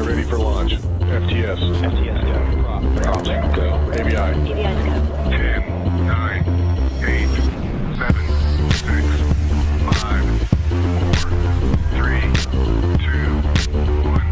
ready for launch. FTS. FTS go. Props go. ABI. ABI's go. 10, 9, 8, 7, 6, 5, 4, 3, 2, 1.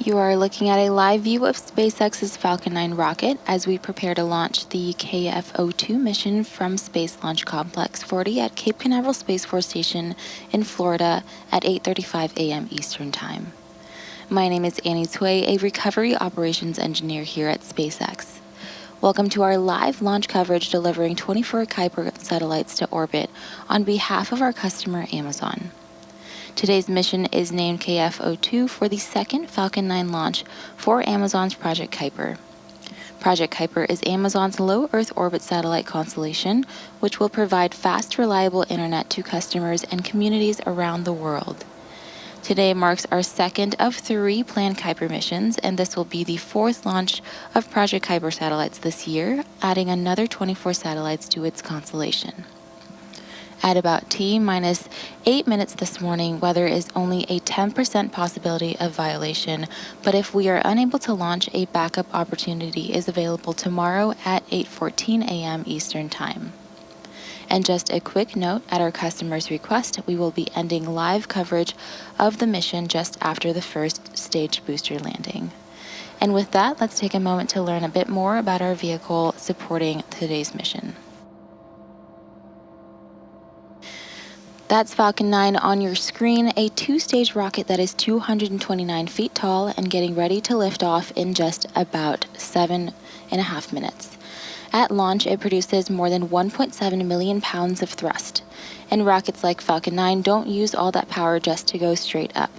You are looking at a live view of SpaceX's Falcon 9 rocket as we prepare to launch the KF-02 mission from Space Launch Complex 40 at Cape Canaveral Space Force Station in Florida at 8:35 a.m. Eastern Time. My name is Annie Tway, a recovery operations engineer here at SpaceX. Welcome to our live launch coverage delivering 24 Kuiper satellites to orbit on behalf of our customer Amazon. Today's mission is named KF-02 for the second Falcon 9 launch for Amazon's Project Kuiper. Project Kuiper is Amazon's low Earth orbit satellite constellation, which will provide fast, reliable internet to customers and communities around the world. Today marks our second of 3 planned Kuiper missions, and this will be the 4th launch of Project Kuiper satellites this year, adding another 24 satellites to its constellation. At about T-minus 8 minutes this morning, weather is only a 10% possibility of violation, but if we are unable to launch, a backup opportunity is available tomorrow at 8:14 a.m. Eastern Time. And just a quick note, at our customer's request, we will be ending live coverage of the mission just after the first stage booster landing. And with that, let's take a moment to learn a bit more about our vehicle supporting today's mission. That's Falcon 9 on your screen, a 2-stage rocket that is 229 feet tall and getting ready to lift off in just about 7.5 minutes. At launch, it produces more than 1.7 million pounds of thrust, and rockets like Falcon 9 don't use all that power just to go straight up.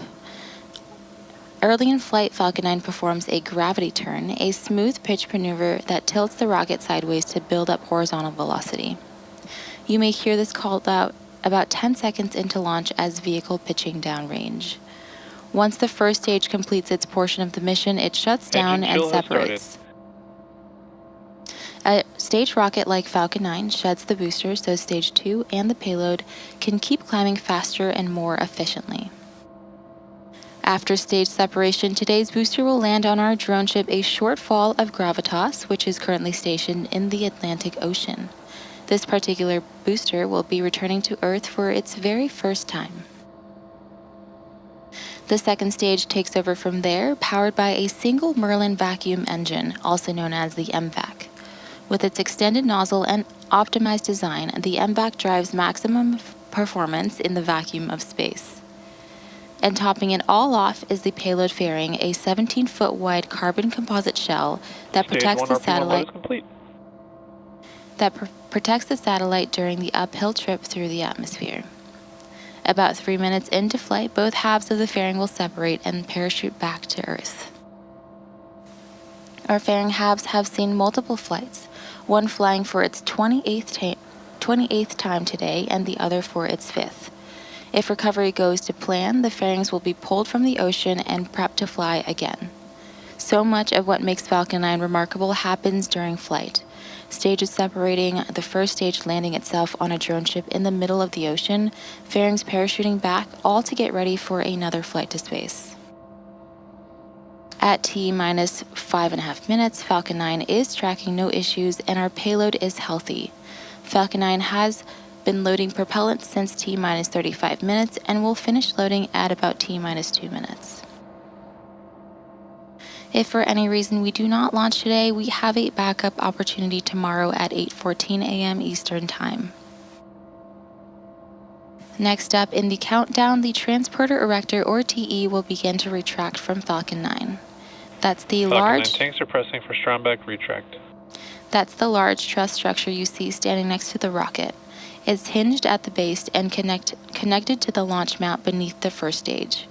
Early in flight, Falcon 9 performs a gravity turn, a smooth pitch maneuver that tilts the rocket sideways to build up horizontal velocity. You may hear this called out about 10 seconds into launch as vehicle pitching downrange. Once the first stage completes its portion of the mission, it shuts down and separates. A stage rocket like Falcon 9 sheds the booster so stage 2 and the payload can keep climbing faster and more efficiently. After stage separation, today's booster will land on our drone ship, a short fall of Gravitas, which is currently stationed in the Atlantic Ocean. This particular booster will be returning to Earth for its very first time. The second stage takes over from there, powered by a single Merlin vacuum engine, also known as the MVAC. With its extended nozzle and optimized design, the MVAC drives maximum performance in the vacuum of space. And topping it all off is the payload fairing, a 17-foot wide carbon composite shell that protects the satellite. Protects the satellite during the uphill trip through the atmosphere. About 3 minutes into flight, both halves of the fairing will separate and parachute back to Earth. Our fairing halves have seen multiple flights, one flying for its 28th time today and the other for its 5th. If recovery goes to plan, the fairings will be pulled from the ocean and prepped to fly again. So much of what makes Falcon 9 remarkable happens during flight. Stages separating, the first stage landing itself on a drone ship in the middle of the ocean, fairings parachuting back, all to get ready for another flight to space. At T-minus 5.5 minutes, Falcon 9 is tracking no issues and our payload is healthy. Falcon 9 has been loading propellant since T-minus 35 minutes and will finish loading at about T-minus 2 minutes. If for any reason we do not launch today, we have a backup opportunity tomorrow at 8:14 a.m. Eastern Time. Next up in the countdown, the transporter erector or TE will begin to retract from Falcon 9. That's the large tanks are pressing for Strombeck retract. That's the large truss structure you see standing next to the rocket. It's hinged at the base and connected to the launch mount beneath the first stage.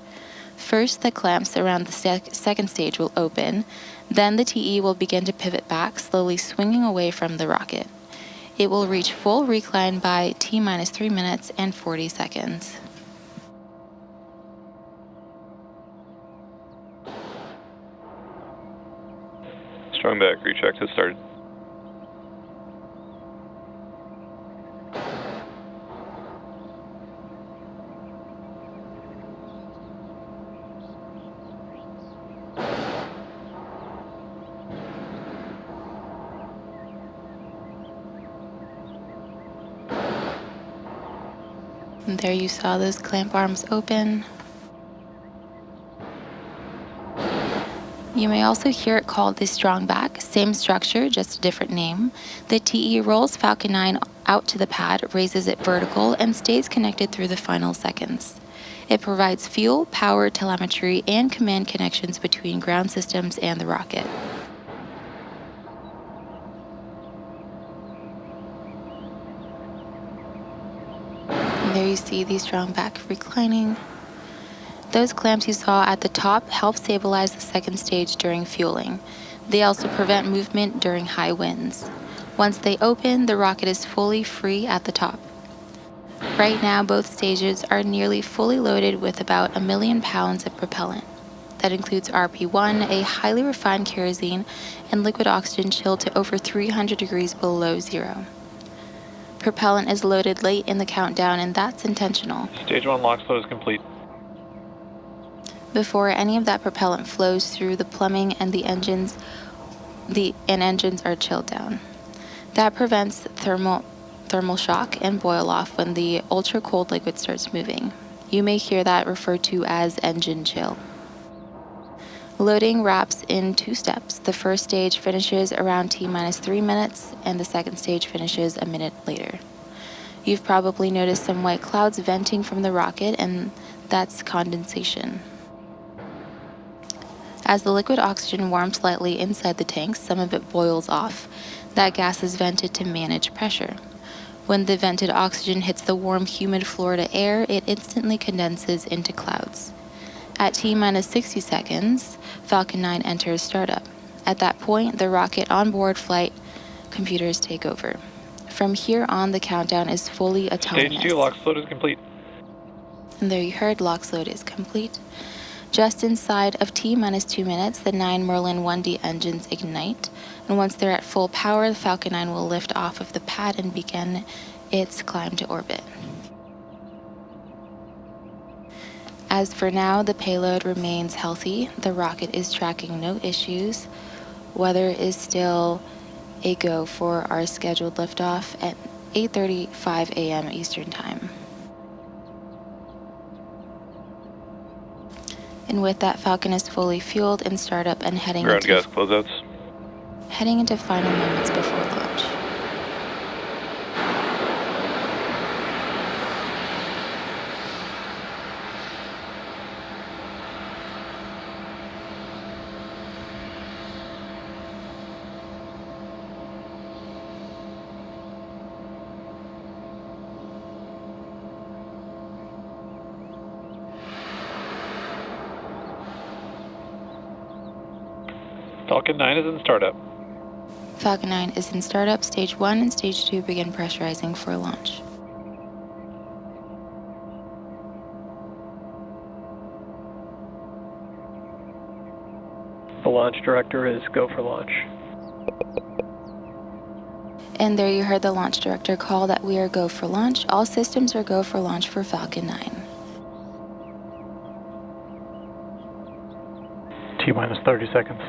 First, the clamps around the second stage will open, then the TE will begin to pivot back, slowly swinging away from the rocket. It will reach full recline by T-minus 3 minutes and 40 seconds. Strombeck retract has started. And there you saw those clamp arms open. You may also hear it called the strong back, same structure, just a different name. The TE rolls Falcon 9 out to the pad, raises it vertical, and stays connected through the final seconds. It provides fuel, power, telemetry, and command connections between ground systems and the rocket. And there you see the strong back reclining. Those clamps you saw at the top help stabilize the second stage during fueling. They also prevent movement during high winds. Once they open, the rocket is fully free at the top. Right now, both stages are nearly fully loaded with about 1 million pounds of propellant. That includes RP-1, a highly refined kerosene, and liquid oxygen chilled to over 300 degrees below zero. Propellant is loaded late in the countdown, and that's intentional. Stage 1 LOX load is complete. Before any of that propellant flows through the plumbing and the engines are chilled down. That prevents thermal shock and boil off when the ultra cold liquid starts moving. You may hear that referred to as engine chill. Loading wraps in 2 steps. The first stage finishes around T-minus 3 minutes, and the second stage finishes a minute later. You've probably noticed some white clouds venting from the rocket, and that's condensation. As the liquid oxygen warms slightly inside the tanks, some of it boils off. That gas is vented to manage pressure. When the vented oxygen hits the warm, humid Florida air, it instantly condenses into clouds. At T-minus 60 seconds, Falcon 9 enters startup. At that point, the rocket onboard flight computers take over. From here on, the countdown is fully autonomous. Stage 2 LOX load is complete. And there you heard, LOX load is complete. Just inside of T-minus 2 minutes, the 9 Merlin 1D engines ignite, and once they're at full power, the Falcon 9 will lift off of the pad and begin its climb to orbit. As for now, the payload remains healthy. The rocket is tracking no issues. Weather is still a go for our scheduled liftoff at 8:35 a.m. Eastern Time. And with that, Falcon is fully fueled in startup and heading Ground gas closeouts. into final moments before launch. Falcon 9 is in startup. Falcon 9 is in startup. Stage 1 and Stage 2 begin pressurizing for launch. The launch director is go for launch. And there you heard the launch director call that we are go for launch. All systems are go for launch for Falcon 9. T-minus 30 seconds.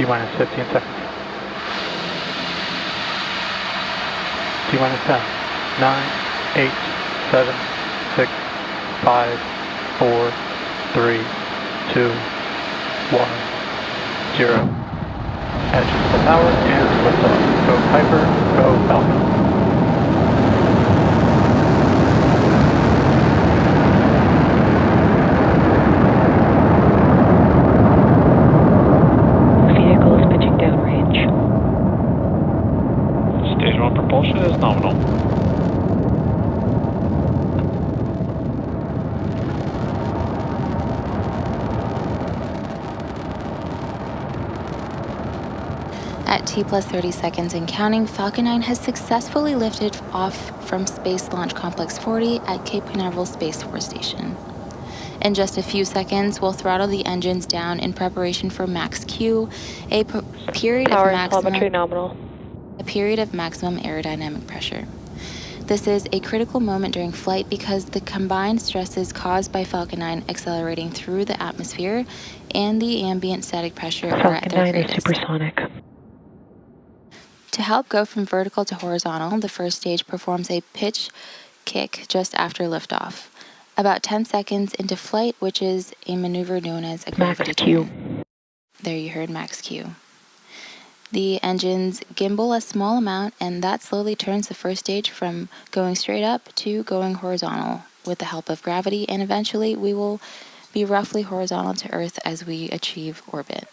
T-minus 15 seconds. T-minus 10, 9, 8, 7, 6, 5, 4, 3, 2, 1, 0. Engine full power and liftoff. Go Kuiper, go Falcon. Vehicle is pitching downrange. Stage 1 propulsion is nominal. At T plus 30 seconds and counting, Falcon 9 has successfully lifted off from Space Launch Complex 40 at Cape Canaveral Space Force Station. In just a few seconds, we'll throttle the engines down in preparation for max Q, a period Power of and telemetry maximum nominal. aerodynamic pressure. This is a critical moment during flight because the combined stresses caused by Falcon 9 accelerating through the atmosphere and the ambient static pressure are at Falcon their 9 is greatest. supersonic. To help go from vertical to horizontal, the first stage performs a pitch kick just after liftoff, about 10 seconds into flight, which is a maneuver known as a gravity Max Q. turn. There you heard max Q. The engines gimbal a small amount, and that slowly turns the first stage from going straight up to going horizontal with the help of gravity, and eventually we will be roughly horizontal to Earth as we achieve orbit.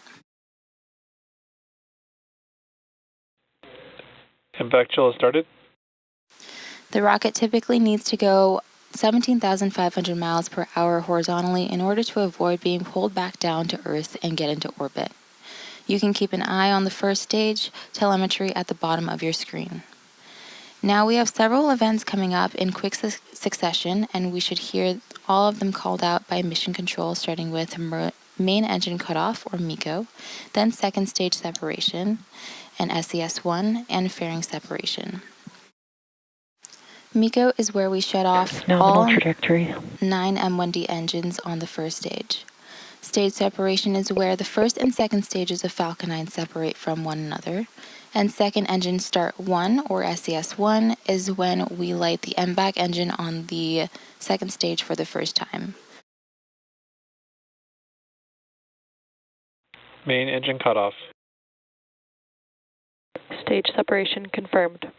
Impact chill has started. The rocket typically needs to go 17,500 miles per hour horizontally in order to avoid being pulled back down to Earth and get into orbit. You can keep an eye on the first stage telemetry at the bottom of your screen. Now we have several events coming up in quick succession, and we should hear all of them called out by mission control, starting with main engine cutoff, or MECO, then second stage separation, and SES-1, and fairing separation. MECO is where we shut off Nominal all trajectory. 9 M1D engines on the first stage. Stage separation is where the first and second stages of Falcon 9 separate from one another. And second engine start 1, or SES-1, is when we light the MVAC engine on the second stage for the first time. Main engine cutoff. Stage separation confirmed.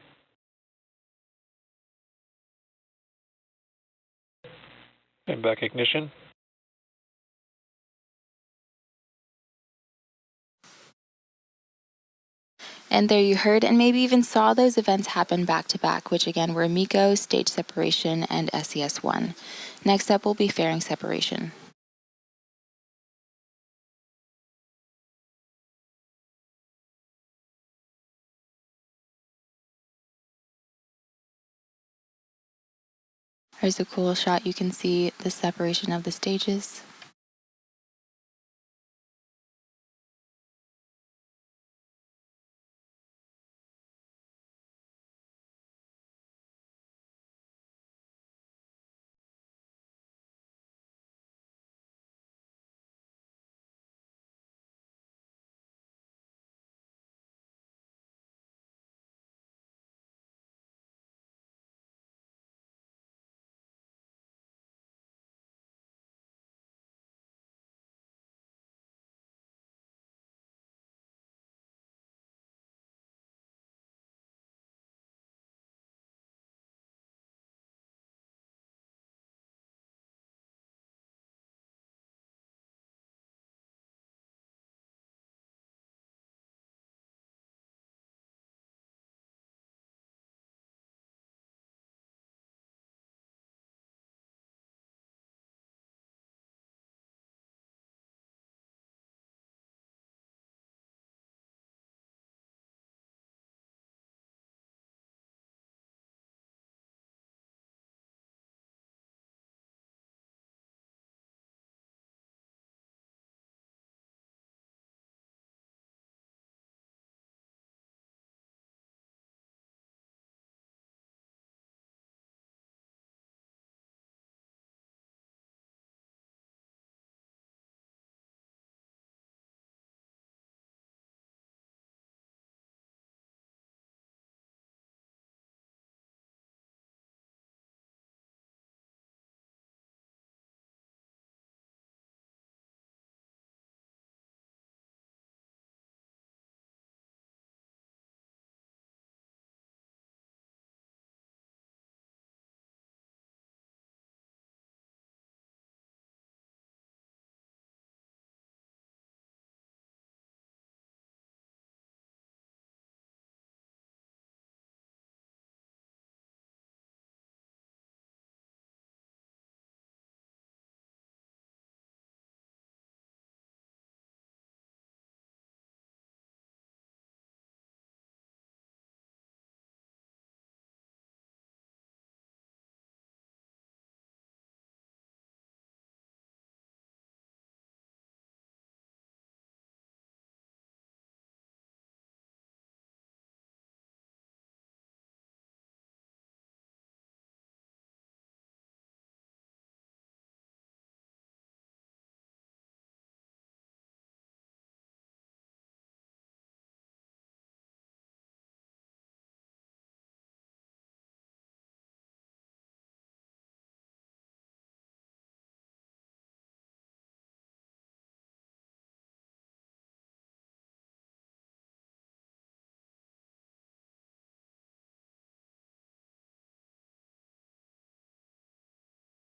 Back ignition. And there you heard and maybe even saw those events happen back to back, which again were MECO, stage separation, and SES-1. Next up will be fairing separation. Here's a cool shot. You can see the separation of the stages.